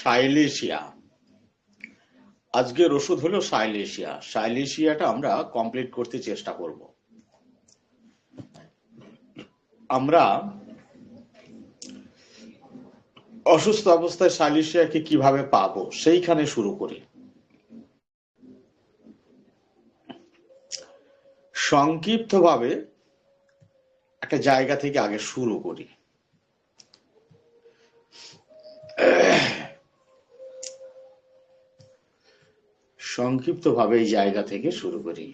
সাইলেশিয়া। আজকের ওষুধ হলো সাইলেশিয়া। সাইলেশিয়াটা আমরা কমপ্লিট করতে চেষ্টা করব। আমরা অসুস্থ অবস্থায় সাইলেশিয়াকে কিভাবে পাবো সেইখানে শুরু করি। সংক্ষিপ্তভাবে একটা জায়গা থেকে আগে শুরু করি। সংক্ষিপ্তভাবে এই জায়গা থেকে শুরু করি।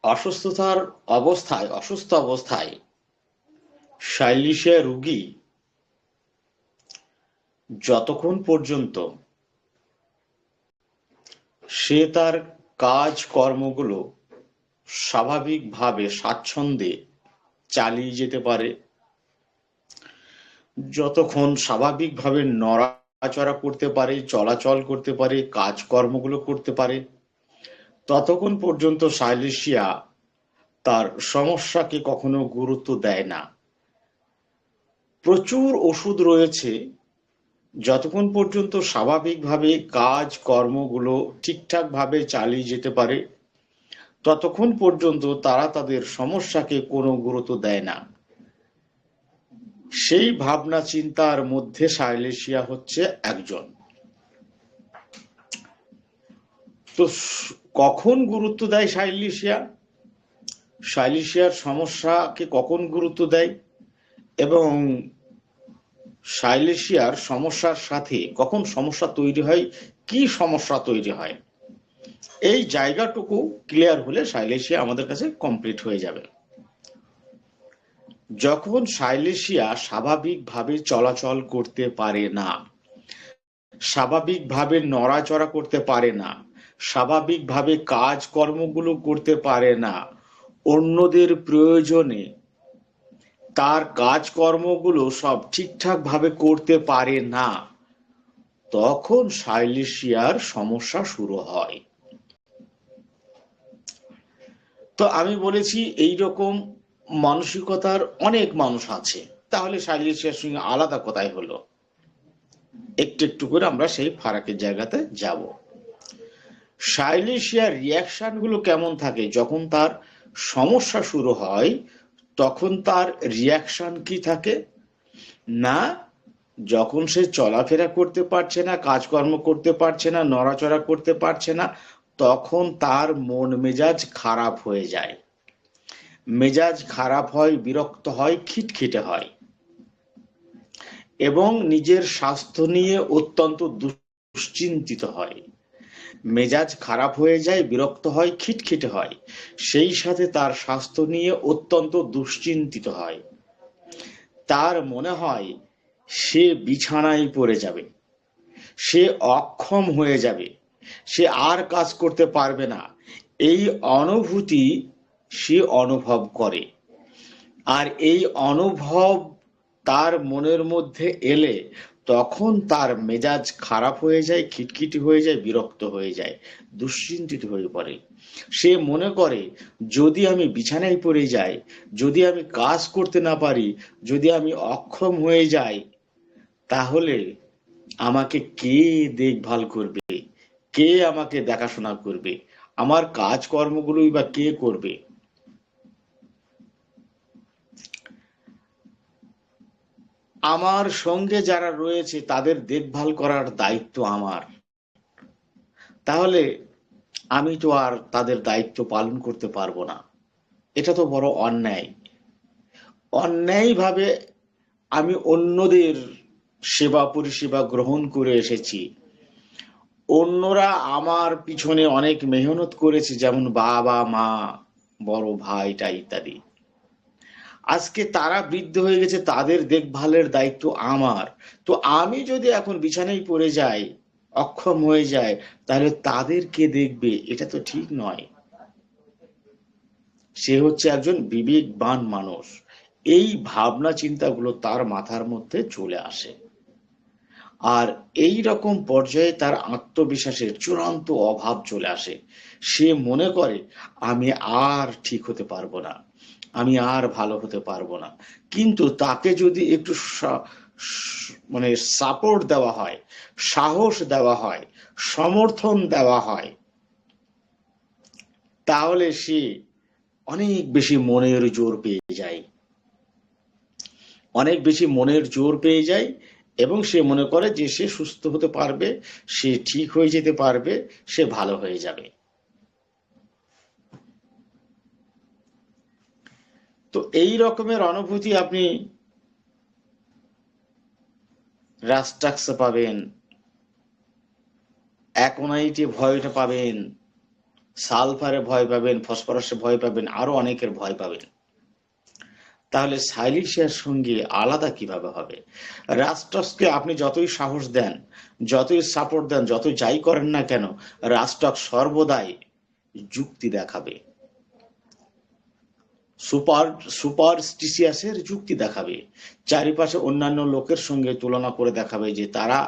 অসুস্থ অবস্থায় সাইলেশিয়া রোগী যতক্ষণ পর্যন্ত সে তার কাজ কর্মগুলো স্বাভাবিকভাবে স্বাচ্ছন্দ্যে চালিয়ে যেতে পারে, যতক্ষণ স্বাভাবিকভাবে নড়াচড়া করতে পারে, চলাচল করতে পারে, কাজকর্মগুলো করতে পারে, ততক্ষণ পর্যন্ত সাইলেশিয়া তার সমস্যাকে কখনো গুরুত্ব দেয় না। প্রচুর ওষুধ রয়েছে, যতক্ষণ পর্যন্ত স্বাভাবিকভাবে কাজ কর্মগুলো ঠিকঠাকভাবে চালিয়ে যেতে পারে ততক্ষণ পর্যন্ত তারা তাদের সমস্যাকে কোনো গুরুত্ব দেয় না। সেই ভাবনা চিন্তার মধ্যে সাইলেশিয়া হচ্ছে একজন। তো কখন গুরুত্ব দেয় সাইলেশিয়ার সমস্যাকে কখন গুরুত্ব দেয় এবং সাইলেশিয়ার সমস্যার সাথে কখন সমস্যা তৈরি হয়, কি সমস্যা তৈরি হয়, এই জায়গাটুকু ক্লিয়ার হলে সাইলেশিয়া আমাদের কাছে কমপ্লিট হয়ে যাবে। যখন সাইলেশিয়া স্বাভাবিকভাবে চলাচল করতে পারে না, স্বাভাবিকভাবে নড়াচড়া করতে পারে না, স্বাভাবিকভাবে কাজকর্মগুলো করতে পারে না, অন্যদের প্রয়োজনে তার কাজকর্মগুলো সব ঠিকঠাকভাবে করতে পারে না, তখন সাইলেশিয়ার সমস্যা শুরু হয়। তো আমি বলেছি এইরকম মানসিকতার অনেক মানুষ আছে, তাহলে সাইলেশিয়ার সঙ্গে আলাদা কথাই হলো। একটু একটু করে আমরা সেই ফারাকের জায়গাতে যাব। সাইলেশিয়ার রিয়াকশন গুলো কেমন থাকে যখন তার সমস্যা শুরু হয়, তখন তার রিয়াকশন কি থাকে না, যখন সে চলাফেরা করতে পারছে না, কাজকর্ম করতে পারছে না, নড়াচড়া করতে পারছে না, তখন তার মন মেজাজ খারাপ হয়ে যায়। মেজাজ খারাপ হয়, বিরক্ত হয়, খিটখিটে হয় এবং নিজের স্বাস্থ্য নিয়ে অত্যন্ত দুশ্চিন্তিত হয়। মেজাজ খারাপ হয়ে যায়, বিরক্ত হয়, খিটখিটে হয়, সেই সাথে তার স্বাস্থ্য নিয়ে অত্যন্ত দুশ্চিন্তিত হয়। তার মনে হয় সে বিছানায় পড়ে যাবে, সে অক্ষম হয়ে যাবে, সে আর কাজ করতে পারবে না, এই অনুভূতি সে অনুভব করে। আর এই অনুভব তার মনের মধ্যে এলে তখন তার মেজাজ খারাপ হয়ে যায়, খিটখিটি হয়ে যায়, বিরক্ত হয়ে যায়, দুশ্চিন্তিত হয়ে পড়ে। সে মনে করে যদি আমি বিছানায় পড়ে যাই, যদি আমি কাজ করতে না পারি, যদি আমি অক্ষম হয়ে যাই, তাহলে আমাকে কে দেখভাল করবে, কে আমাকে দেখাশোনা করবে, আমার কাজকর্মগুলোই বা কে করবে। আমার সঙ্গে যারা রয়েছে তাদের দেখভাল করার দায়িত্ব আমার, তাহলে আমি তো আর তাদের দায়িত্ব পালন করতে পারবো না। এটা তো বড় অন্যায়। অন্যায়ভাবে আমি অন্যদের সেবা পরিষেবা গ্রহণ করে এসেছি। অন্যরা আমার পিছনে অনেক মেহনত করেছে, যেমন বাবা মা, বড় ভাইটা ইত্যাদি। আজকে তারা বৃদ্ধ হয়ে গেছে, তাদের দেখভালের দায়িত্ব আমার। তো আমি যদি এখন বিছানায় পড়ে যাই, অক্ষম হয়ে যায়, তাহলে তাদের কে দেখবে? এটা তো ঠিক নয়। সে হচ্ছে একজন বিবেকবান মানুষ। এই ভাবনা চিন্তাগুলো তার মাথার মধ্যে চলে আসে। আর এই রকম পর্যায়ে তার আত্মবিশ্বাসের চূড়ান্ত অভাব চলে আসে। সে মনে করে আমি আর ঠিক হতে পারবো না, আমি আর ভালো হতে পারবো না। কিন্তু তাকে যদি একটু মানে সাপোর্ট দেওয়া হয়, সাহস দেওয়া হয়, সমর্থন দেওয়া হয়, তাহলে সে অনেক বেশি মনের জোর পেয়ে যায়, অনেক বেশি মনের জোর পেয়ে যায়, এবং সে মনে করে যে সে সুস্থ হতে পারবে, সে ঠিক হয়ে যেতে পারবে, সে ভালো হয়ে যাবে। তো এই রকমের অনুভূতি আপনি রাস্টাক্সে পাবেন, অ্যাকোনাইটে ভয়টা পাবেন, সালফারে ভয় পাবেন, ফসফরাসে ভয় পাবেন, আরো অনেকের ভয় পাবেন। তাহলে সাইলিশিয়ার সঙ্গে আলাদা কিভাবে হবে? রাস্টক্সকে আপনি যতই সাহস দেন, যতই সাপোর্ট দেন, যতই যাই করেন না কেন, রাস্টক্স সর্বদাই যুক্তি দেখাবে, সুপারস্টিশিয়াসের যুক্তি দেখাবে, চারিপাশে অন্যান্য লোকের সঙ্গে তুলনা করে দেখাবে যে তারা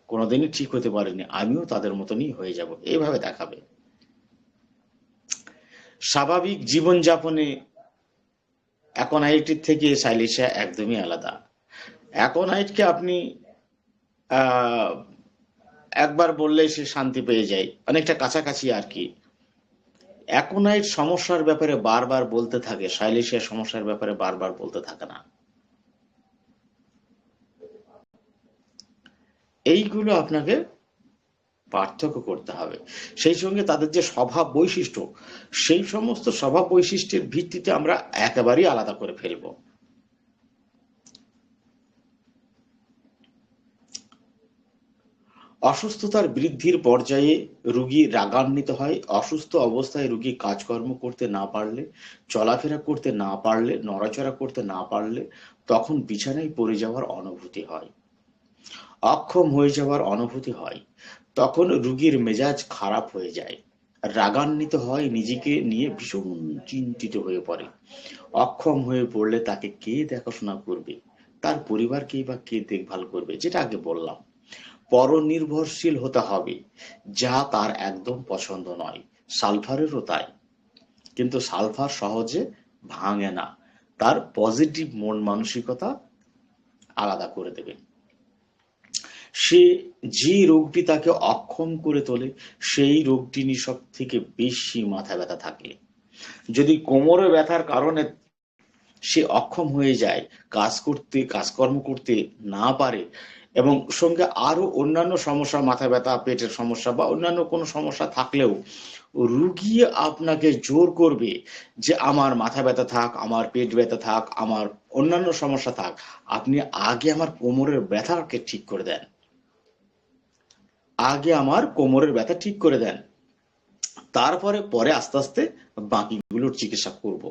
কোনোদিনই ঠিক হতে পারেনি, আমিও তাদের মতনই হয়ে যাব, এইভাবে দেখাবে। স্বাভাবিক জীবনযাপনে অ্যাকোনাইটের থেকে সাইলিশিয়া একদমই আলাদা। অ্যাকোনাইটকে আপনি আহ একবার বললেই সে শান্তি পেয়ে যায়, অনেকটা কাছাকাছি আর কি। অ্যাকোনাইট সমস্যার ব্যাপারে বারবার বলতে থাকে, সাইলিশিয়া সমস্যার ব্যাপারে বারবার বলতে থাকে না। এইগুলো আপনাকে পার্থক্য করতে হবে। সেই সঙ্গে তাদের যে স্বভাব বৈশিষ্ট্য, সেই সমস্ত স্বভাব বৈশিষ্ট্যের ভিত্তিতে আমরা একেবারেই আলাদা করে ফেলব। অসুস্থতার বৃদ্ধির পর্যায়ে রোগী রাগান্বিত হয়। অসুস্থ অবস্থায় রোগী কাজকর্ম করতে না পারলে, চলাফেরা করতে না পারলে, নড়াচড়া করতে না পারলে তখন বিছানায় পড়ে যাওয়ার অনুভূতি হয়, অক্ষম হয়ে যাওয়ার অনুভূতি হয়। তখন রোগীর মেজাজ খারাপ হয়ে যায়, রাগান্বিত হয়, নিজেকে নিয়ে ভীষণ চিন্তিত হয়ে পড়ে। অক্ষম হয়ে পড়লে তাকে কে দেখাশোনা করবে, তার পরিবারকেই বা কে দেখভাল করবে, যেটা আগে বললাম। পরনির্ভরশীল হতে হবে, যা তার একদম পছন্দ নয়। সালফারেরও তাই। কিন্তু সালফার সহজে ভাঙে না, তার পজিটিভ মন মানসিকতা আলাদা করে দেবে। সে যে রোগটি তাকে অক্ষম করে তোলে, সেই রোগটি নিয়ে সব থেকে বেশি মাথা ব্যথা থাকে। যদি কোমরে ব্যথার কারণে সে অক্ষম হয়ে যায়, কাজকর্ম করতে না পারে, এবং সঙ্গে আরো অন্যান্য সমস্যা, মাথা ব্যথা, পেটের সমস্যা বা অন্যান্য কোনো সমস্যা থাকলেও রুগী আপনাকে জোর করবে যে আমার মাথা ব্যথা থাক, আমার পেট ব্যথা থাক, আমার অন্যান্য সমস্যা থাক, আপনি আগে আমার কোমরের ব্যথাকে ঠিক করে দেন, আগে আমার কোমরের ব্যথা ঠিক করে দেন, তারপরে পরে আস্তে আস্তে বাকিগুলোর চিকিৎসা করব।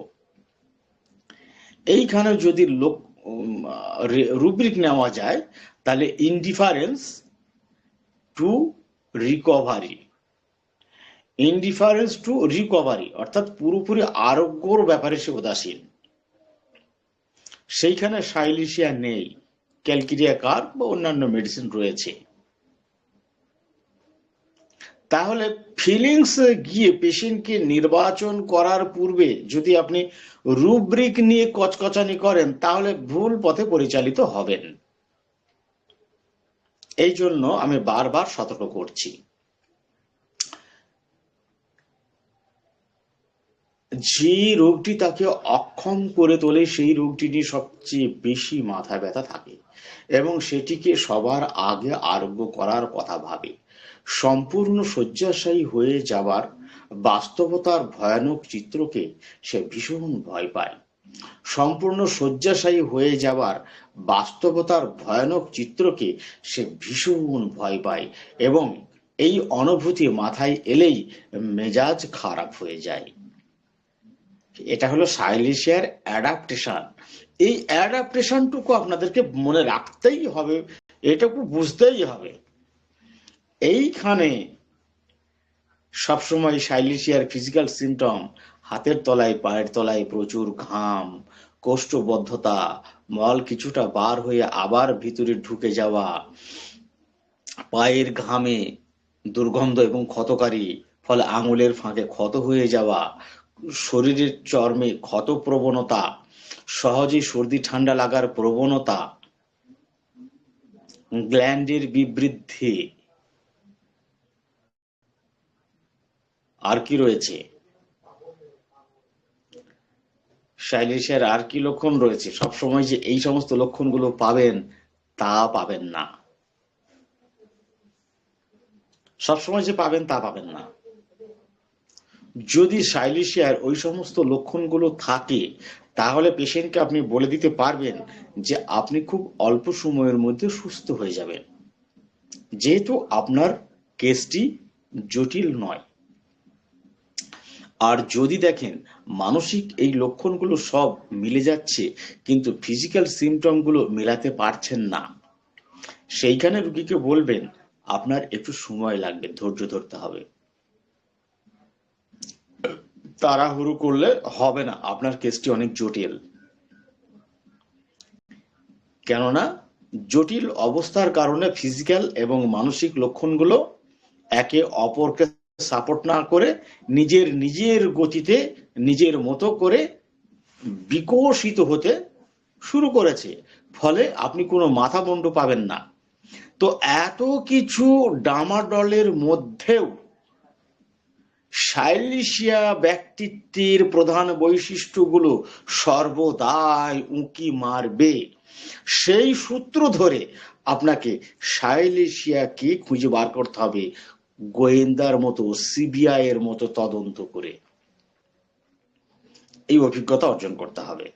এইখানে যদি রুব্রিক নেওয়া যায়, তাহলে indifference two recovery, indifference two recovery অর্থাৎ পুরোপুরি আরোগ্যর ব্যাপারে সে উদাসীন। সেইখানে সাইলিশিয়া নেই, ক্যালকিরিয়া কার্ব বা অন্যান্য মেডিসিন রয়েছে। তাহলে ফিলিংস গিয়ে পেশেন্টকে নির্বাচন করার পূর্বে যদি আপনি রুব্রিক নিয়ে কচকচানি করেন, তাহলে ভুল পথে পরিচালিত হবেন। এই জন্য আমি বারবার সতর্ক করছি। যে রোগটি তাকে অক্ষম করে তোলে, সেই রোগটি নিয়ে সবচেয়ে বেশি মাথা ব্যথা থাকে এবং সেটিকে সবার আগে আরোগ্য করার কথা ভাবে। সম্পূর্ণ শয্যাশায়ী হয়ে যাবার বাস্তবতার ভয়ানক চিত্রকে সে ভীষণ ভয় পায়। সম্পূর্ণ শয্যাশায়ী হয়ে যাবার বাস্তবতার ভয়ানক চিত্রকে সে ভীষণ ভয় পায়, এবং এই অনুভূতি মাথায় এলেই মেজাজ খারাপ হয়ে যায়। এটা হলো সাইলেশিয়ার অ্যাডাপ্টেশন। এই অ্যাডাপ্টেশনটুকু আপনাদেরকে মনে রাখতেই হবে, এটুকু বুঝতেই হবে। এইখানে সবসময় সাইলেশিয়ার ফিজিক্যাল সিমটম, হাতের তলায় পায়ের তলায় প্রচুর ঘাম, কোষ্ঠবদ্ধতা, মল কিছুটা বার হয়ে আবার ভিতরে ঢুকে যাওয়া, পায়ের ঘামে দুর্গন্ধ এবং ক্ষতকারী, ফলে আঙুলের ফাঁকে ক্ষত হয়ে যাওয়া, শরীরের চর্মে ক্ষত প্রবণতা, সহজেই সর্দি ঠান্ডা লাগার প্রবণতা, গ্ল্যান্ডের বিবৃদ্ধি। আর কি রয়েছে? সাইলেশিয়ার আর কি লক্ষণ রয়েছে? সবসময় যে এই সমস্ত লক্ষণগুলো পাবেন তা পাবেন না, সবসময় যে পাবেন তা পাবেন না। যদি সাইলেশিয়ার ওই সমস্ত লক্ষণগুলো থাকে তাহলে পেশেন্টকে আপনি বলে দিতে পারবেন যে আপনি খুব অল্প সময়ের মধ্যে সুস্থ হয়ে যাবেন, যেহেতু আপনার কেসটি জটিল নয়। আর যদি দেখেন মানসিক এই লক্ষণগুলো সব মিলে যাচ্ছে কিন্তু ফিজিক্যাল সিমটমগুলো মেলাতে পারছেন না, সেইখানে রুগীকে বলবেন আপনার একটু সময় লাগবে, ধৈর্য ধরতে হবে, তাড়াহুড়ো করলে হবে না, আপনার কেসটি অনেক জটিল। কেননা জটিল অবস্থার কারণে ফিজিক্যাল এবং মানসিক লক্ষণগুলো একে অপরকে সাপোর্ট না করে নিজের নিজের গতিতে নিজের মতো করে বিকশিত হতে শুরু করেছে, ফলে আপনি কোনো মাথা মুন্ডু পাবেন না। তো এত কিছু ডামাডলের মধ্যেও সাইলেশিয়া ব্যক্তিত্বের প্রধান বৈশিষ্ট্যগুলো সর্বদাই উঁকি মারবে। সেই সূত্র ধরে আপনাকে সাইলেশিয়াকে খুঁজে বার করতে হবে, গোয়েন্দার মতো, সিবিআই এর মতো তদন্ত করে এই অভিজ্ঞতা অর্জন করতে হবে।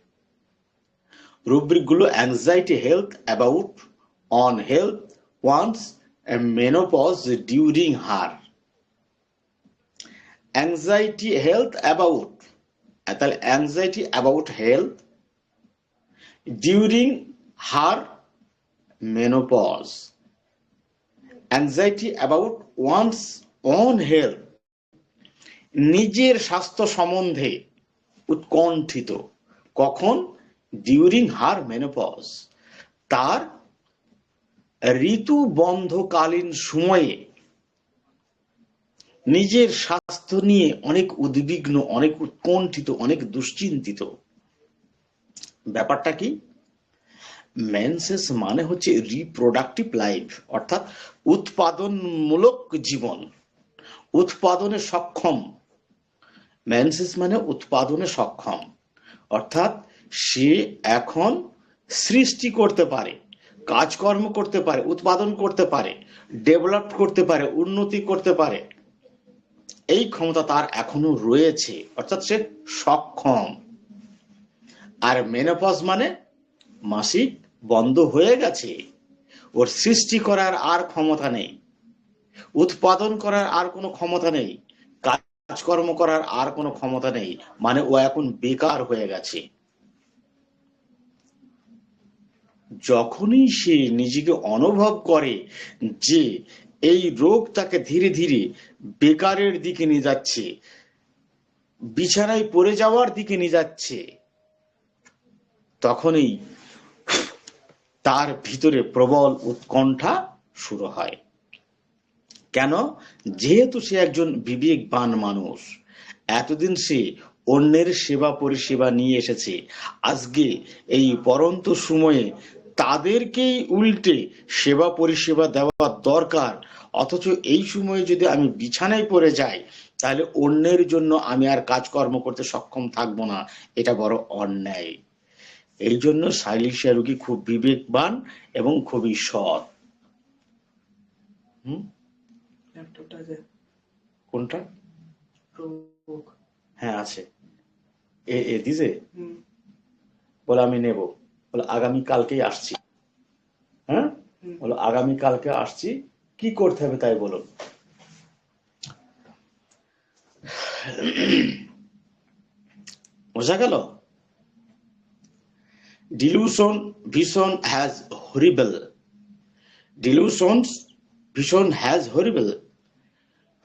রুব্রিকগুলো: anxiety health about on health one's menopause during her. Anxiety health about, তাহলে anxiety about health during her menopause, anxiety about one's own health, নিজের স্বাস্থ্য সম্বন্ধে উৎকণ্ঠিত কখন? ডিউরিং হার মেনোপজ, তার ঋতু বন্ধকালীন সময়ে নিজের স্বাস্থ্য নিয়ে অনেক উদ্বিগ্ন, অনেক উৎকণ্ঠিত, অনেক দুশ্চিন্তিত। ব্যাপারটা কি? মেন্সেস মানে হচ্ছে রিপ্রোডাক্টিভ লাইফ, অর্থাৎ উৎপাদনমূলক জীবন, উৎপাদনে সক্ষম। মেন্সেস মানে উৎপাদনে সক্ষম, অর্থাৎ সে এখন সৃষ্টি করতে পারে, কাজকর্ম করতে পারে, উৎপাদন করতে পারে, ডেভেলপ করতে পারে, উন্নতি করতে পারে, এই ক্ষমতা তার এখনো রয়েছে, অর্থাৎ সে সক্ষম। আর মেনোপজ মানে মাসিক বন্ধ হয়ে গেছে, ওর সৃষ্টি করার আর ক্ষমতা নেই, উৎপাদন করার আর কোনো ক্ষমতা নেই, কাজকর্ম করার আর কোনো ক্ষমতা নেই, মানে ও এখন বেকার হয়ে গেছে। যখনই সে নিজেকে অনুভব করে যে এই রোগ তাকে ধীরে ধীরে বেকারের দিকে নিয়ে যাচ্ছে, বিছানায় পড়ে যাওয়ার দিকে নিয়ে যাচ্ছে, তখনই তার ভিতরে প্রবল উৎকণ্ঠা শুরু হয়। কেন? যেহেতু সে একজন বিবেকবান মানুষ, এতদিন সে অন্যের সেবা পরিষেবা নিয়ে এসেছে, আজকে এই পরন্ত সময়ে তাদেরকেই উল্টে সেবা পরিষেবা দেওয়া দরকার, অথচ এই সময়ে যদি আমি বিছানায় পড়ে যাই তাহলে অন্যের জন্য আমি আর কাজকর্ম করতে সক্ষম থাকবো না, এটা বড় অন্যায়। এই জন্য সাইলেশিয়া রোগী খুব বিবেকবান এবং খুবই সৎ। কোনটা? হ্যাঁ আছে, এ দিছে, বলে আমি নেব, বলে আগামী কালকেই আসছি। হ্যাঁ, বলো আগামী কালকে আসছি, কি করতে হবে তাই বলুন। বোঝা গেল? Delusion vision has horrible, delusions vision has horrible,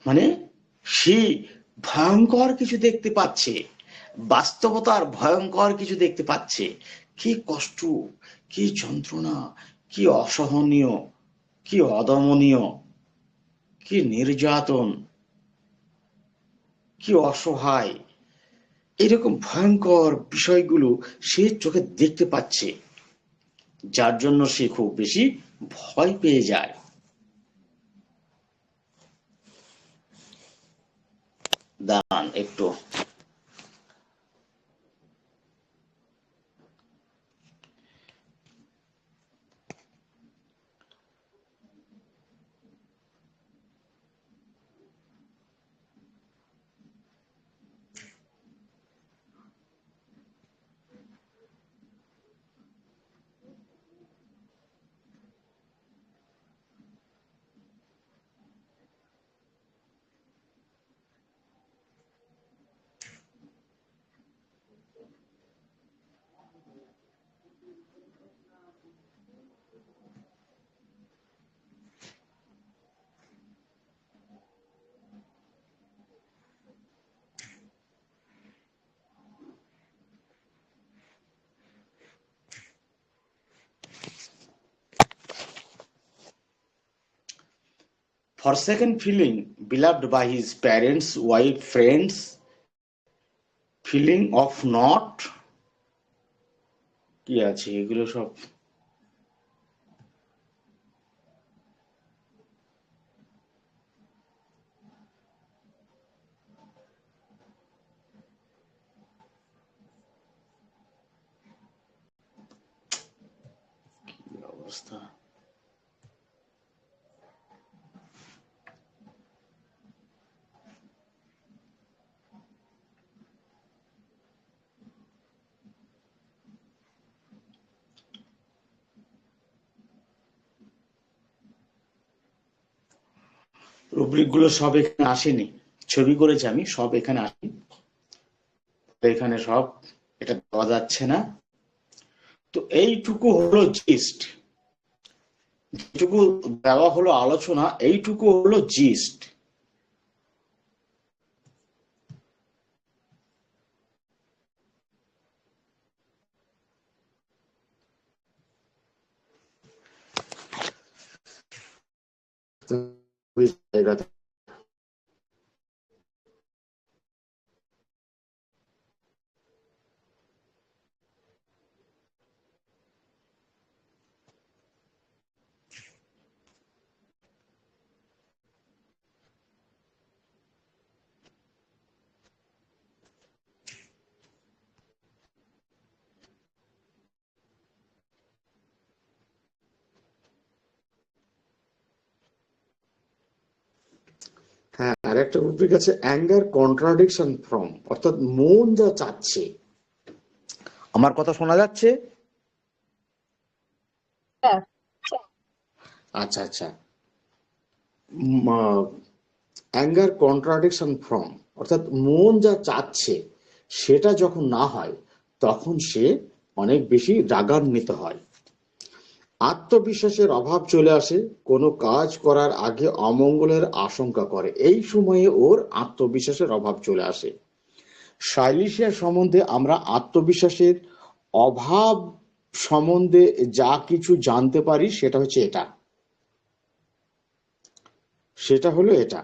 মানে সে ভয়ঙ্কর কিছু দেখতে পাচ্ছে, বাস্তবতার ভয়ঙ্কর কিছু দেখতে পাচ্ছে। কি কষ্ট, কি যন্ত্রণা, কি অসহনীয়, কি অদমনীয়, কি নির্যাতন, কি অসহায়, এরকম ভয়ঙ্কর বিষয়গুলো সে চোখে দেখতে পাচ্ছে, যার জন্য সে খুব বেশি ভয় পেয়ে যায়। দাঁড়ান একটু। Forsaken feeling, beloved by his parents, wife, friends, feeling of not, কি আছে এগুলো সব? কি অবস্থা! রুব্রিক গুলো সব এখানে আসেনি, ছবি করেছি আমি, সব এখানে আসেনি, এখানে সব এটা দেওয়া যাচ্ছে না। তো এইটুকু হলো জিস্ট, যেটুকু দেওয়া হলো আলোচনা, এইটুকু হলো জিস্ট। হ্যাঁ, আর একটা রুব্রিক আছে, অ্যাঙ্গার কন্ট্রাডিকশন ফ্রম, অর্থাৎ মন যা চাচ্ছে। আমার কথা শোনা যাচ্ছে? আচ্ছা আচ্ছা। অ্যাঙ্গার কন্ট্রাডিকশন ফ্রম, অর্থাৎ মন যা চাচ্ছে সেটা যখন না হয় তখন সে অনেক বেশি রাগান্বিত হয়। আত্মবিশ্বাসের অভাব চলে আসে, কোনো কাজ করার আগে অমঙ্গলের আশঙ্কা করে, এই সময়ে ওর আত্মবিশ্বাসের অভাব চলে আসে। সাইলিশিয়া সম্বন্ধে আমরা আত্মবিশ্বাসের অভাব সম্বন্ধে যা কিছু জানতে পারি সেটা হলো এটা।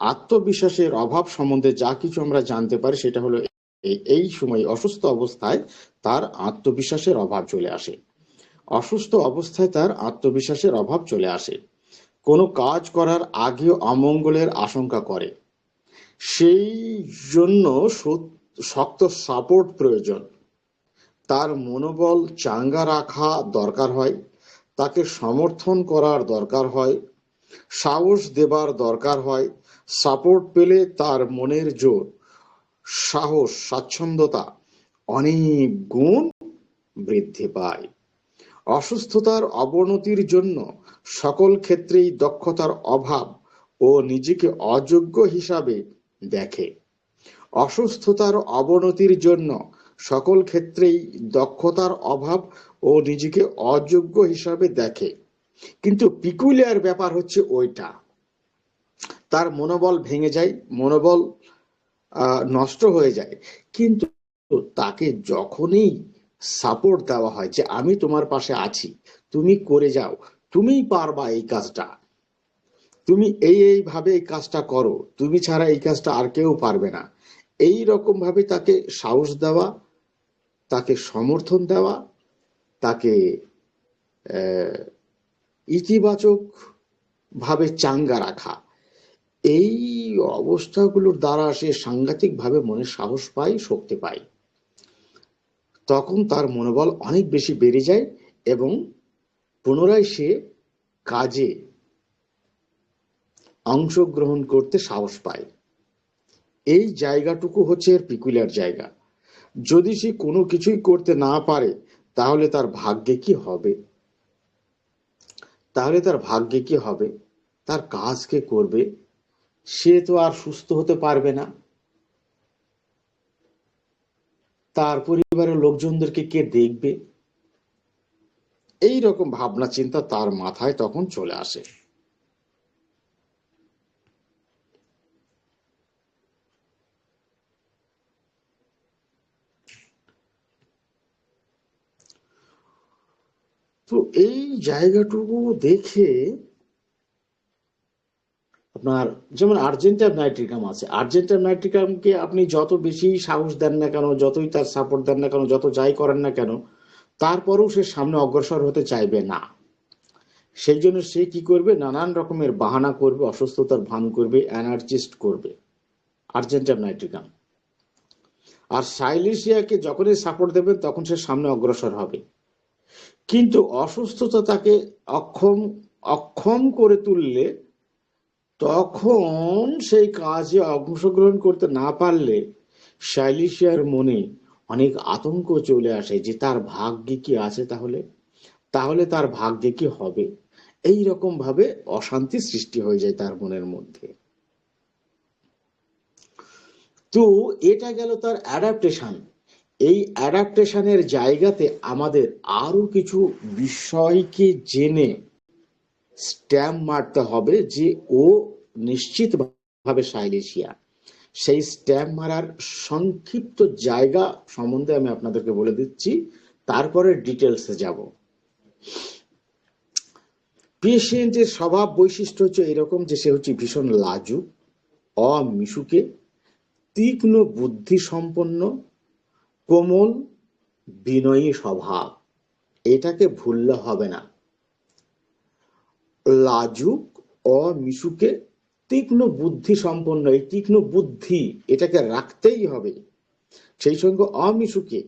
আত্মবিশ্বাসের অভাব সম্বন্ধে যা কিছু আমরা জানতে পারি সেটা হলো এই সময় অসুস্থ অবস্থায় তার আত্মবিশ্বাসের অভাব চলে আসে। অসুস্থ অবস্থায় তার আত্মবিশ্বাসের অভাব চলে আসে, কোনো কাজ করার আগে অমঙ্গলের আশঙ্কা করে, সেই জন্য শক্ত সাপোর্ট প্রয়োজন। তার মনোবল চাঙ্গা রাখা দরকার হয়, তাকে সমর্থন করার দরকার হয়, সাহস দেবার দরকার হয়। সাপোর্ট পেলে তার মনের জোর, সাহস, স্বাচ্ছন্দ্যতা অনেক গুণ বৃদ্ধি পায়। অসুস্থতার অবনতির জন্য সকল ক্ষেত্রেই দক্ষতার অভাব ও নিজেকে অযোগ্য হিসাবে দেখে। অসুস্থতার অবনতির জন্য সকল ক্ষেত্রেই দক্ষতার অভাব ও নিজেকে অযোগ্য হিসাবে দেখে। কিন্তু পিকুলিয়ার ব্যাপার হচ্ছে ওইটা, তার মনোবল ভেঙে যায়, মনোবল নষ্ট হয়ে যায়। কিন্তু তাকে যখনই সাপোর্ট দেওয়া হয় যে আমি তোমার পাশে আছি, তুমি করে যাও, তুমিই পারবা এই কাজটা, তুমি এইভাবে এই কাজটা করো, তুমি ছাড়া এই কাজটা আর কেউ পারবে না, এই রকম ভাবে তাকে সাহস দেওয়া, তাকে সমর্থন দেওয়া, তাকে আহ, ইতিবাচক ভাবে চাঙ্গা রাখা, এই অবস্থাগুলোর দ্বারা সে সাংঘাতিকভাবে মনে সাহস পায়, শক্তি পায়। তখন তার মনোবল অনেক বেশি বেড়ে যায় এবং পুনরায় সে কাজে অংশগ্রহণ করতে সাহস পায়। এই জায়গাটুকু হচ্ছে এর পিকুলিয়ার জায়গা। যদি সে কোনো কিছুই করতে না পারে, তাহলে তার ভাগ্যে কি হবে? তার কাজ কে করবে? সে তো আর সুস্থ হতে পারবে না। তার পরিবারের লোকজনদেরকে কে দেখবে? এই রকম ভাবনা চিন্তা তার মাথায় তখন চলে আসে। তো এই জায়গাটুকু দেখে আপনার, যেমন আর্জেন্টাইন নাইট্রিকাম আছে, আর্জেন্টাইন নাইট্রিকামকে আপনি যত বেশি সাহস দেন না কেন, যতই তার সাপোর্ট দেন না কেন, যত যাই করেন না কেন, তারপরেও সে সামনে অগ্রসর হতে চাইবে না। সেই জন্য সে কি করবে? নানান রকমের বাহানা করবে, অসুস্থতার ভান করবে, অ্যানার্জিস্ট করবে, আর্জেন্টাইন নাইট্রিকাম। আর সাইলেশিয়াকে যখনই সাপোর্ট দেবেন তখন সে সামনে অগ্রসর হবে। কিন্তু অসুস্থতা তাকে অক্ষম অক্ষম করে তুললে, তখন সেই কাজে অংশগ্রহণ করতে না পারলে সাইলিশিয়ার মনে অনেক আতঙ্ক চলে আসে যে তার ভাগ্যে কি আছে, তাহলে তাহলে তার ভাগ্যে কি হবে। এই রকম ভাবে অশান্তি সৃষ্টি হয়ে যায় তার মনের মধ্যে। তো এটা গেল তার অ্যাডাপ্টেশন। এই অ্যাডাপ্টেশনের জায়গাতে আমাদের আরো কিছু বিষয়কে জেনে স্ট্যাম্প মারতে হবে যে ও নিশ্চিতভাবে সাইলেশিয়া। সেই স্ট্যাম্প মারার সংক্ষিপ্ত জায়গা সম্বন্ধে আমি আপনাদেরকে বলে দিচ্ছি, তারপরে ডিটেলসে যাব। পেশেন্টের স্বভাব বৈশিষ্ট্য হচ্ছে এরকম যে সে হচ্ছে ভীষণ লাজুক, অমিশুকে, তীক্ষ্ণ বুদ্ধি সম্পন্ন, কোমল, বিনয়ী স্বভাব। এটাকে ভুললে হবে না। লাজুক, অমিশুকে, তীক্ষ্ণ বুদ্ধি সম্পন্ন, এই তীক্ষ্ণ বুদ্ধি এটাকে রাখতেই হবে। সেই সঙ্গে অমিশুকে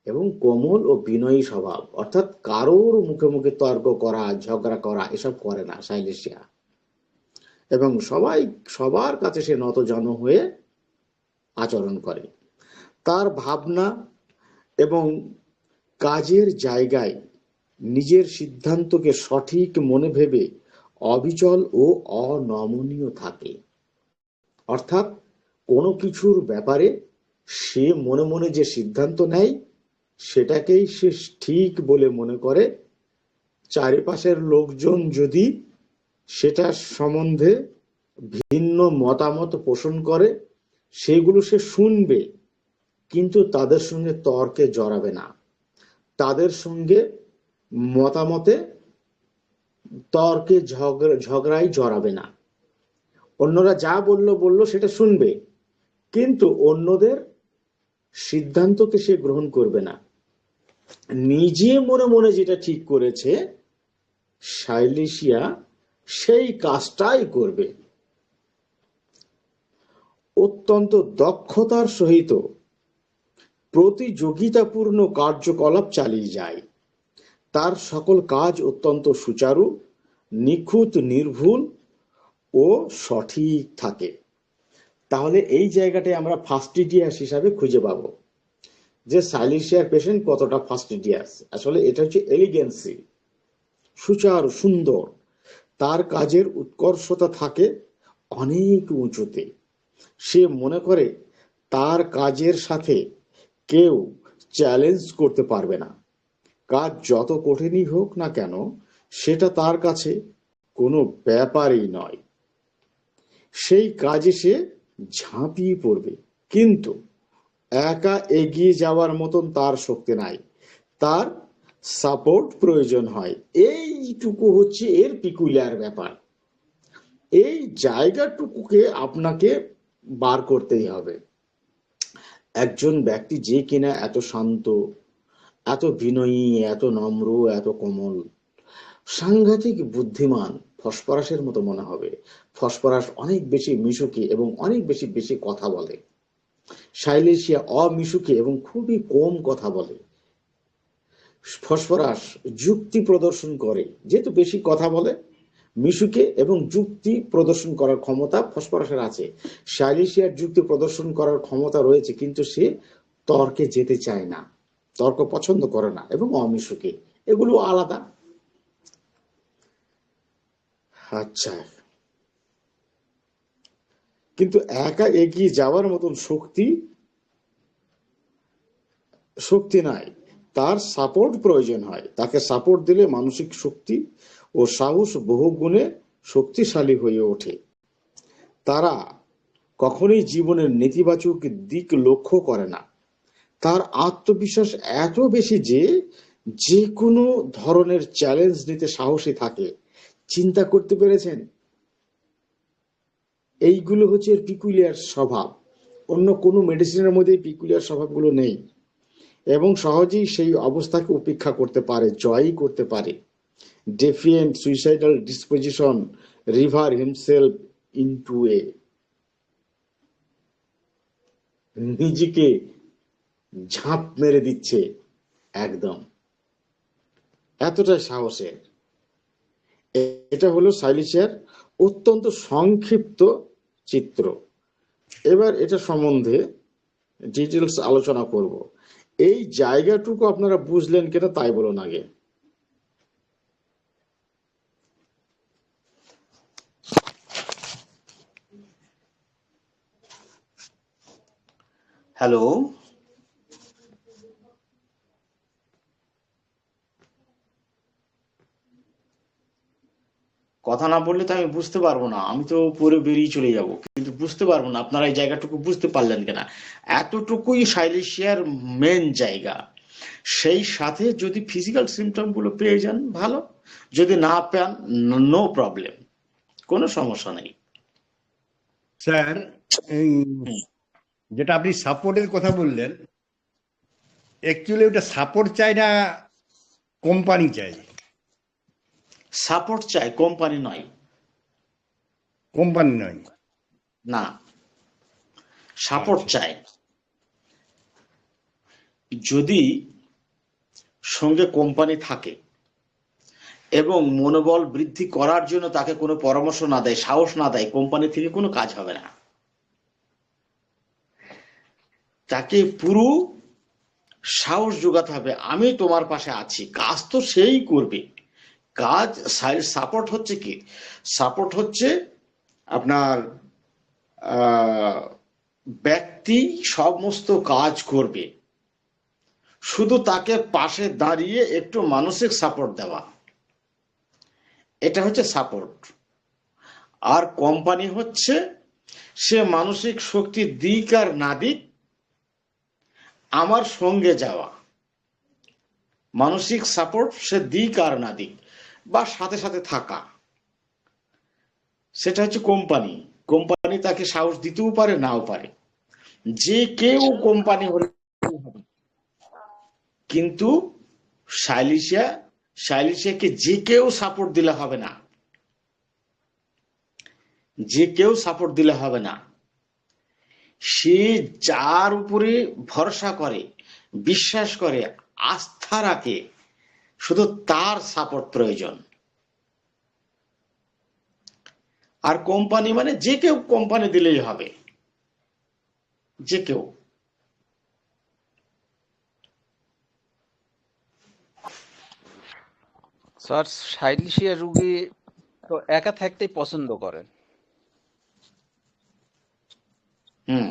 এবং কোমল ও বিনয়ী স্বভাব, অর্থাৎ কারোর মুখে মুখে তর্ক করা, ঝগড়া করা এসব করে না সাইলেশিয়া। এবং সবার কাছে সে নতজানু হয়ে আচরণ করে। তার ভাবনা এবং কাজের জায়গায় নিজের সিদ্ধান্তকে সঠিক মনে ভেবে অবিচল ও অনমনীয় থাকে। অর্থাৎ কোনো কিছুর ব্যাপারে সে মনে মনে যে সিদ্ধান্ত নেয় সেটাকেই সে ঠিক বলে মনে করে। চারিপাশের লোকজন যদি সেটা সম্বন্ধে ভিন্ন মতামত পোষণ করে, সেগুলো সে শুনবে, কিন্তু তাদের সঙ্গে তর্কে জড়াবে না, তাদের সঙ্গে মতামতে তর্কে ঝগড়ায় জড়াবে না। অন্যরা যা বললো সেটা শুনবে, কিন্তু অন্যদের সিদ্ধান্তকে সে গ্রহণ করবে না। নিজে মনে মনে যেটা ঠিক করেছে সাইলেশিয়া সেই কাজটাই করবে। অত্যন্ত দক্ষতার সহিত প্রতিযোগিতাপূর্ণ কার্যকলাপ চালিয়ে যায়। তার সকল কাজ অত্যন্ত সুচারু, নিখুঁত, নির্ভুল ও সঠিক থাকে। তাহলে এই জায়গাটায় আমরা ফাস্টিডিয়াস হিসাবে খুঁজে পাবো যে সাইলেশিয়ার পেশেন্ট কতটা ফাস্টিডিয়াস। আসলে এটা হচ্ছে এলিগেন্সি, সুচারু, সুন্দর। তার কাজের উৎকর্ষতা থাকে অনেক উঁচুতে। সে মনে করে তার কাজের সাথে কেউ চ্যালেঞ্জ করতে পারবে না। কাজ যত কঠিনই হোক না কেন, সেটা তার কাছে কোনো ব্যাপারই নয়। সেই কাজে সে ঝাঁপিয়ে পড়বে, কিন্তু একা এগিয়ে যাওয়ার মতন তার শক্তি নাই, তার সাপোর্ট প্রয়োজন হয়। এইটুকু হচ্ছে এর পিকুলিয়ার ব্যাপার। এই জায়গাটুকুকে আপনাকে বার করতেই হবে। একজন ব্যক্তি যে কিনা এত শান্ত, এত বিনয়ী, এত নম্র, এত কোমল, সাংঘাতিক বুদ্ধিমান, ফসফরাসের মতো মনে হবে। ফসফরাস অনেক বেশি মিশুকে এবং অনেক বেশি বেশি কথা বলে। সাইলেশিয়া অমিশুকে এবং খুবই কম কথা বলে। ফসফরাস যুক্তি প্রদর্শন করে, যেহেতু বেশি কথা বলে, মিশুকে এবং যুক্তি প্রদর্শন করার ক্ষমতা ফসফরাসের আছে। সাইলেশিয়ার যুক্তি প্রদর্শন করার ক্ষমতা রয়েছে, কিন্তু সে তর্কে যেতে চায় না, তর্ক পছন্দ করে না, এবং অমিশুকে, এগুলো আলাদা। আচ্ছা, কিন্তু একা এগিয়ে যাওয়ার মতন শক্তি শক্তি নাই, তার সাপোর্ট প্রয়োজন হয়। তাকে সাপোর্ট দিলে মানসিক শক্তি ও সাহস বহু গুণে শক্তিশালী হয়ে ওঠে। তারা কখনোই জীবনের নেতিবাচক দিক লক্ষ্য করে না। তার আত্মবিশ্বাস এত বেশি যে যে কোনো ধরনের চ্যালেঞ্জ নিতে সাহসী থাকে। চিন্তা করতে পেরেছেন? এইগুলো হচ্ছে এর পিকুলিয়ার স্বভাব। অন্য কোনো মেডিসিনের মধ্যে পিকুলিয়ার স্বভাবগুলো নেই, এবং সহজেই সেই অবস্থাকে উপেক্ষা করতে পারে, জয়ই করতে পারে। Defiant suicidal disposition, river himself into a, নিজেকে ঝাঁপ মেরে দিচ্ছে একদম, এতটাই সাহসের। এটা হলো সাইলিশিয়ার অত্যন্ত সংক্ষিপ্ত চিত্র। এবার এটা সম্বন্ধে ডিটেলস আলোচনা করব। এই জায়গাটুকু আপনারা বুঝলেন কিনা তাই বলুন আগে। হ্যালো, কথা না বললে তো আমি বুঝতে পারবো না, আমি তো পরে বেরিয়ে চলে যাব, কিন্তু বুঝতে পারবো না আপনারা এই জায়গাটুকু বুঝতে পারলেন কিনা। এতটুকুই সাইলেশিয়ার মেন জায়গা। সেই সাথে যদি ফিজিক্যাল সিমটম গুলো পেয়ে যান ভালো, যদি না পান নো প্রবলেম, কোনো সমস্যা নেই। স্যার, এই যেটা আপনি সাপোর্টের কথা বললেন, অ্যাকচুয়ালি ওটা সাপোর্ট চাই না কোম্পানি চাই? সাপোর্ট চাই, কোম্পানি নয়। কোম্পানি নয়? না, সাপোর্ট আচ্ছা, চাই। যদি সঙ্গে কোম্পানি থাকে এবং মনোবল বৃদ্ধি করার জন্য তাকে কোনো পরামর্শ না দেয়, সাহস না দেয়, কোম্পানি থেকে কোনো কাজ হবে না। তাকে পুরো সাহস যোগাতে হবে, আমি তোমার পাশে আছি, কাজ তো সেই করবে। কাজ সাপোর্ট হচ্ছে কি? সাপোর্ট হচ্ছে আপনার ব্যক্তি সমস্ত কাজ করবে, শুধু তাকে পাশে দাঁড়িয়ে একটু মানসিক সাপোর্ট দেওয়া, এটা হচ্ছে সাপোর্ট। আর কোম্পানি হচ্ছে সে মানসিক শক্তি দিক আর না দিক, আমার সঙ্গে যাওয়া। মানসিক সাপোর্ট সে দিক আর না দিক, বা সাথে সাথে থাকা, সেটা হচ্ছে কোম্পানি। কোম্পানি তাকে সাহস দিতেও পারে, নাও পারে, যে কেউ কোম্পানি হলে। কিন্তু সাইলিশিয়া সাইলিশিয়াকে যে কেউ সাপোর্ট দিলে হবে না, যে কেউ সাপোর্ট দিলে হবে না। সে যার উপরে ভরসা করে, বিশ্বাস করে, আস্থা রাখে, শুধু তার সাপোর্ট প্রয়োজন। আর কোম্পানি মানে যে কেউ কোম্পানি দিলেই হবে, যে কেউ। স্যার, সাইলেশিয়া রুগী তো একা থাকতেই পছন্দ করেন, হুম।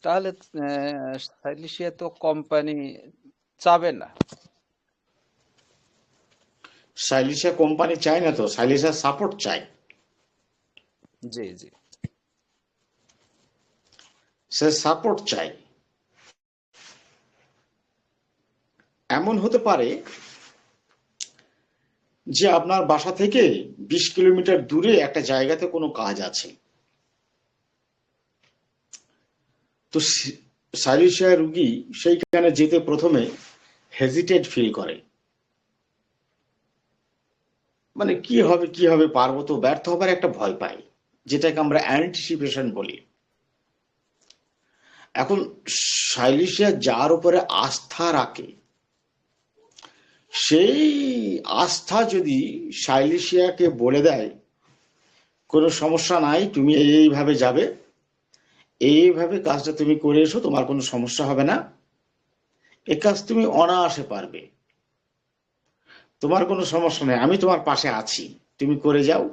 তাহলে সাইলেশিয়া তো কোম্পানি চাবে না। সাইলিশিয়া কোম্পানি চায় না তো, সাইলিশিয়া সাপোর্ট চায়। জি জি। সে সাপোর্ট চায়। এমন হতে পারে যে আপনার বাসা থেকে 20 কিলোমিটার দূরে একটা জায়গাতে কোনো কাজ আছে, তো সাইলেশিয়া রুগী সেইখানে যেতে প্রথমে হেজিটেট ফিল করে, মানে কি হবে পারবো তো, ব্যর্থ হবার একটা ভয় পায়, যেটাকে আমরা অ্যান্টিসিপেশন বলি। এখন সাইলেশিয়া যার উপরে আস্থা রাখে, সেই আস্থা যদি সাইলেশিয়াকে বলে দেয় কোনো সমস্যা নাই, তুমি এইভাবে যাবে, এইভাবে কাজটা তুমি করে এসো, তোমার কোনো সমস্যা হবে না, এ কাজ তুমি অনায়াসে পারবে, তোমার কোনো সমস্যা নেই, আমি তোমার পাশে আছি, তুমি করে যাও,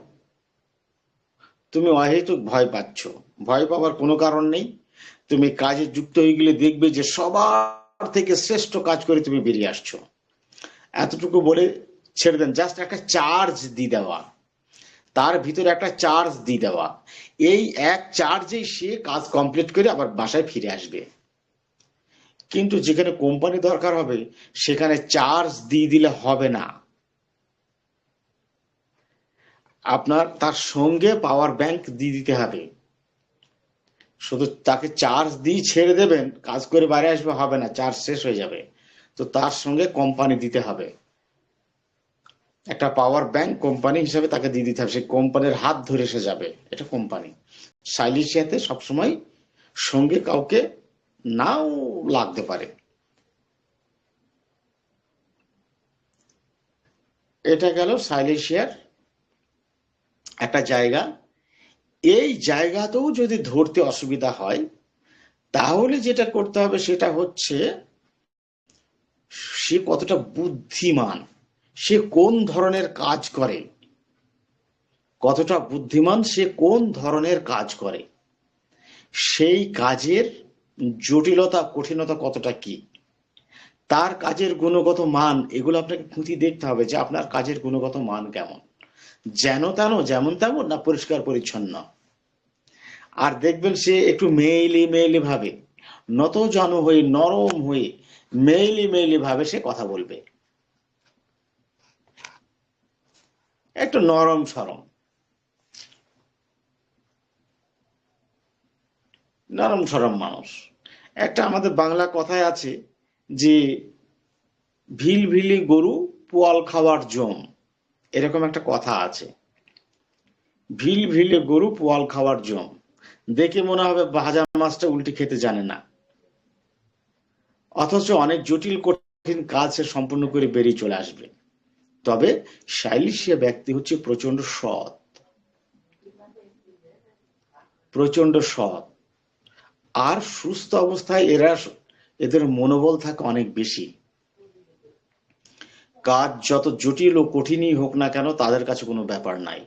তুমি অহেতুক ভয় পাচ্ছ, ভয় পাওয়ার কোনো কারণ নেই, তুমি কাজে যুক্ত হয়ে গেলে দেখবে যে সবার থেকে শ্রেষ্ঠ কাজ করে তুমি বেরিয়ে আসছো। এতটুকু বলে ছেড়ে দেন, জাস্ট একটা চার্জ দিয়ে দেওয়া, তার ভিতরে একটা চার্জ দিয়ে দেওয়া, এই এক চার্জেই সে কাজ কমপ্লিট করে আবার বাসায় ফিরে আসবে। কিন্তু যেখানে কোম্পানি দরকার হবে সেখানে চার্জ দিয়ে দিলে হবে না, আপনার তার সঙ্গে পাওয়ার ব্যাংক দিয়ে দিতে হবে। শুধু তাকে চার্জ দিয়ে ছেড়ে দেবেন, কাজ করে বাইরে আসবে হবে না, চার্জ শেষ হয়ে যাবে, তো তার সঙ্গে কোম্পানি দিতে হবে, একটা পাওয়ার ব্যাংক কোম্পানি হিসাবে তাকে দিয়ে দিতে হবে, সেই কোম্পানির হাত ধরে সে যাবে, এটা কোম্পানি। সাইলেশিয়াতে সবসময় সঙ্গে কাউকে নাও লাগতে পারে। এটা গেল সাইলেশিয়ার একটা জায়গা। এই জায়গাতেও যদি ধরতে অসুবিধা হয়, তাহলে যেটা করতে হবে সেটা হচ্ছে সে কতটা বুদ্ধিমান, সে কোন ধরনের কাজ করে, কতটা বুদ্ধিমান, সে কোন ধরনের কাজ করে, সেই কাজের জটিলতা কঠিনতা কতটা কি, তার কাজের গুণগত মান, এগুলো আপনাকে খুঁটিয়ে দেখতে হবে যে আপনার কাজের গুণগত মান কেমন, যেন তেন যেমন তেমন না পরিষ্কার পরিচ্ছন্ন। আর দেখবেন সে একটু মেইলি মেইলি ভাবে, নত জন হয়ে নরম হয়ে মেইলি মেইলি ভাবে সে কথা বলবে, একটু নরম সরম, নরম সরম মানুষ। একটা আমাদের বাংলা কথায় আছে যে ভিলভিলি গরু পোয়াল খাওয়ার জম, এরকম একটা কথা আছে, ভিলভিলে গরু পোয়াল খাওয়ার জম, দেখে মনে হবে ভাজা মাছটা উল্টে খেতে জানে না, অথচ অনেক জটিল কঠিন কাজ সে সম্পূর্ণ করে বেরিয়ে চলে আসবে। তবে সাইলেশিয়া ব্যক্তি হচ্ছে প্রচন্ড সৎ, প্রচন্ড সৎ, আর সুস্থ অবস্থায় এদের মনোবল থাকে অনেক বেশি। কাজ যত জটিল ও কঠিনই হোক না কেন তাদের কাছে কোনো ব্যাপার নাই।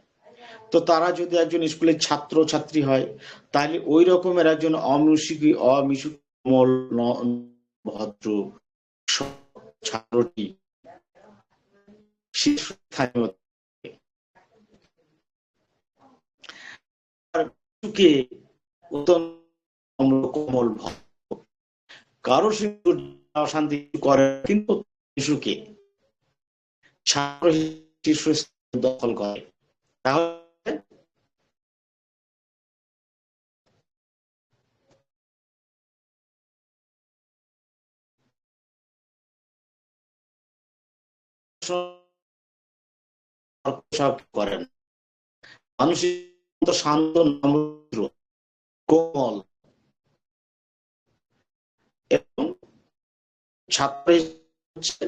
তো তারা যদি একজন স্কুলের ছাত্র ছাত্রী হয়, তাহলে ওই রকমের একজন অমিশুক ভদ্র ছাত্রটি শীর্ষস্থানীয় সুখে অত্যন্ত কোমল কারো অশান্তি করে, কিন্তু শিশুকে ছাত্র শীর্ষস্থান দখল করে, তাহলে করেন মানুষের শান্ত নম্র কোমল এবং ছাত্র হচ্ছে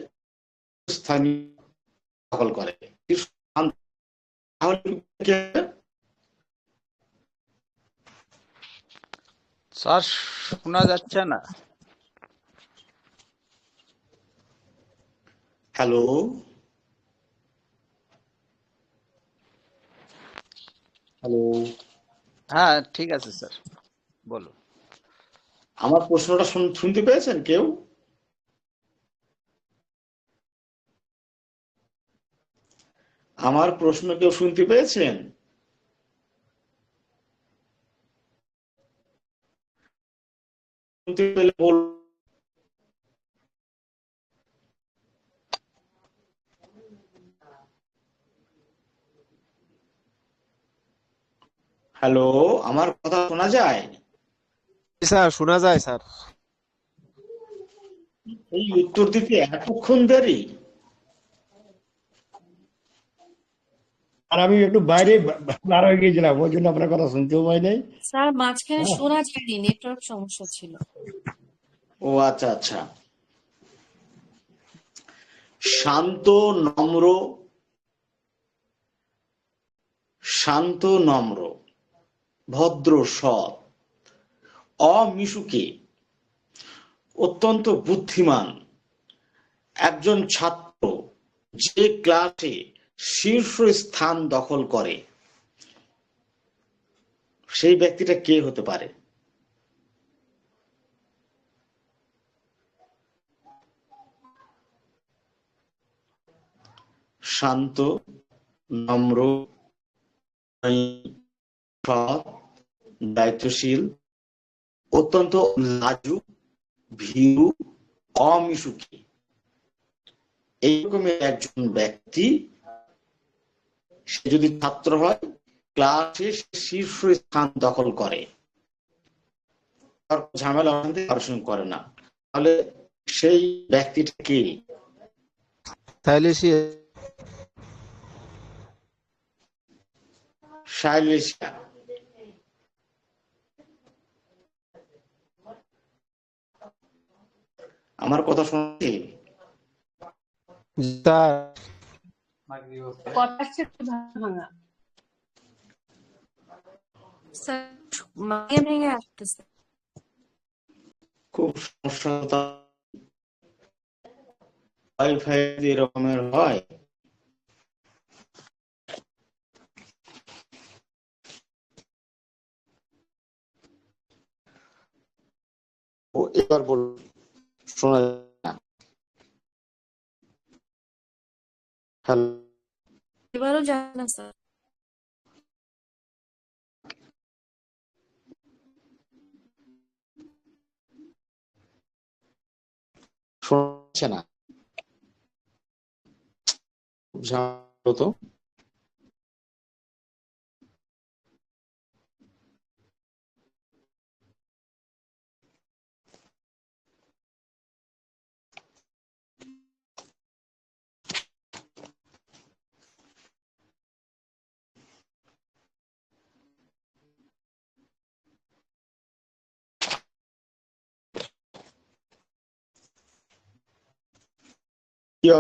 স্থানীয় দখল করে, তাহলে স্যার শোনা যাচ্ছে না। হ্যালো, হ্যালো, হ্যাঁ ঠিক আছে স্যার, বলুন। আমার প্রশ্নটা শুনতে পেয়েছেন কেউ? আমার প্রশ্ন কেউ শুনতে পেয়েছেন? শুনতে পেলে বল। হ্যালো, আমার কথা শোনা যায়? স্যার শোনা যায় স্যার। এই উত্তর দিতে এতক্ষণ দেরি? আর আমি একটু বাইরে বার হয়ে গিয়েছিলাম, ওই জন্য আপনার কথা শুনতেও পাই নাই। স্যার মাঝখানে হ্যাঁ। শোনা যায়নি, নেটওয়ার্ক সমস্যা ছিল। ও আচ্ছা আচ্ছা। শান্ত নম্র, শান্ত নম্র, ভদ্র সৎ, অমিশুকে, অত্যন্ত বুদ্ধিমান একজন ছাত্র যে ক্লাসে শীর্ষ স্থান দখল করে, সেই ব্যক্তিটা কে হতে পারে? শান্ত, নম্র, সৎ, দায়িত্বশীল, অত্যন্ত লাজুক, ভীরু, অমিশুকি, এইরকমের একজন ব্যক্তি সে যদি ছাত্র হয়, ক্লাসে শীর্ষ স্থান দখল করে, ঝামেলা কারোর সঙ্গে করে না, তাহলে সেই ব্যক্তিটা কে? সাইলেশিয়া। শাইলেশিয়া। আমার কথা শুনতে? স্যার কথা আসছে একটু ভাঙা। স্যার ভেঙে ভেঙে আসতেছে। খুব সমস্যা। ওয়াইফাই এরকমের হয়। ও এবার বল, শোনা যায় না। হ্যালো, এবারও যায় না স্যার। শোনাচ্ছে না? ঝামেলা তো। কি